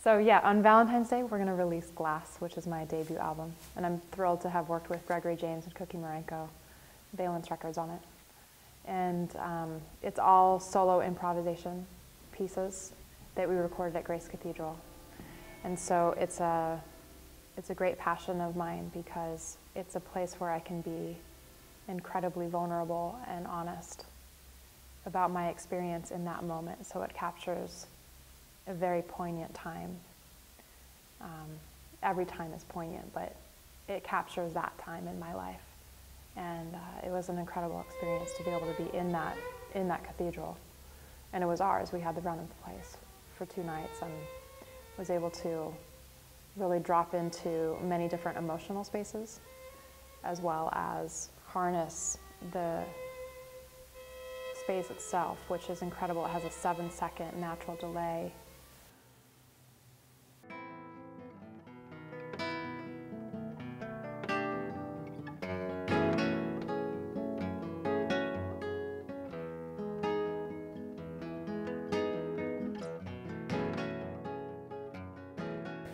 So yeah, on Valentine's Day, we're going to release Glass, which is my debut album. And I'm thrilled to have worked with Gregory James and Cookie Marenko, Valence Records on it. And it's all solo improvisation pieces that we recorded at Grace Cathedral. And so it's a great passion of mine because it's a place where I can be incredibly vulnerable and honest about my experience in that moment. So it captures a very poignant time. Every time is poignant, but it captures that time in my life. And it was an incredible experience to be able to be in that cathedral. And it was ours. We had the run of the place for 2 nights and was able to really drop into many different emotional spaces, as well as harness the space itself, which is incredible. It has a 7-second natural delay.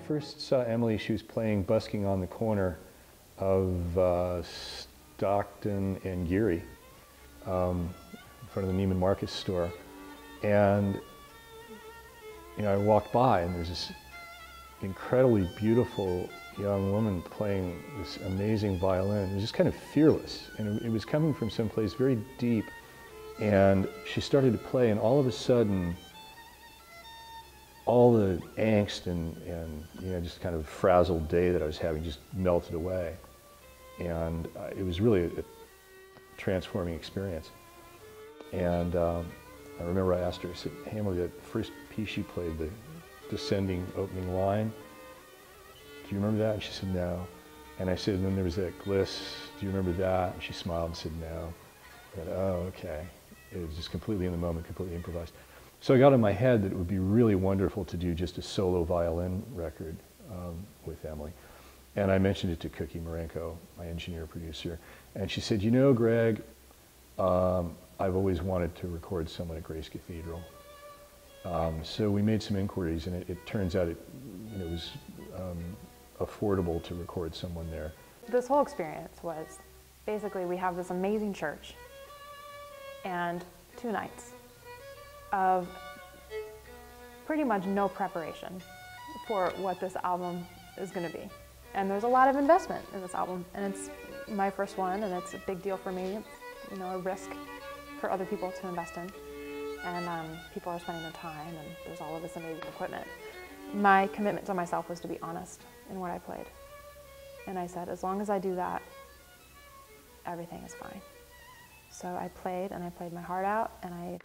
First saw Emily, she was playing busking on the corner of Stockton and Geary, in front of the Neiman Marcus store. And I walked by and there's this incredibly beautiful young woman playing this amazing violin. It was just kind of fearless, and it was coming from someplace very deep. And she started to play, and all of a sudden, all the angst and just kind of frazzled day that I was having just melted away. And it was really a transforming experience. And I remember I asked her, I said, "Hey, Emily, that first piece you played, the descending opening line, do you remember that?" And she said, "No." And I said, "And then there was that gliss, do you remember that?" And she smiled and said, "No." I thought, oh, okay. It was just completely in the moment, completely improvised. So I got in my head that it would be really wonderful to do just a solo violin record with Emily. And I mentioned it to Cookie Marenko, my engineer producer, and she said, "You know, Greg, I've always wanted to record someone at Grace Cathedral." So we made some inquiries, and it turns out it was affordable to record someone there. This whole experience was basically, we have this amazing church and 2 nights of pretty much no preparation for what this album is going to be. And there's a lot of investment in this album, and it's my first one, and it's a big deal for me. It's a risk for other people to invest in, and people are spending their time, and there's all of this amazing equipment. My commitment to myself was to be honest in what I played, and I said, as long as I do that, everything is fine. So I played, and I played my heart out, and I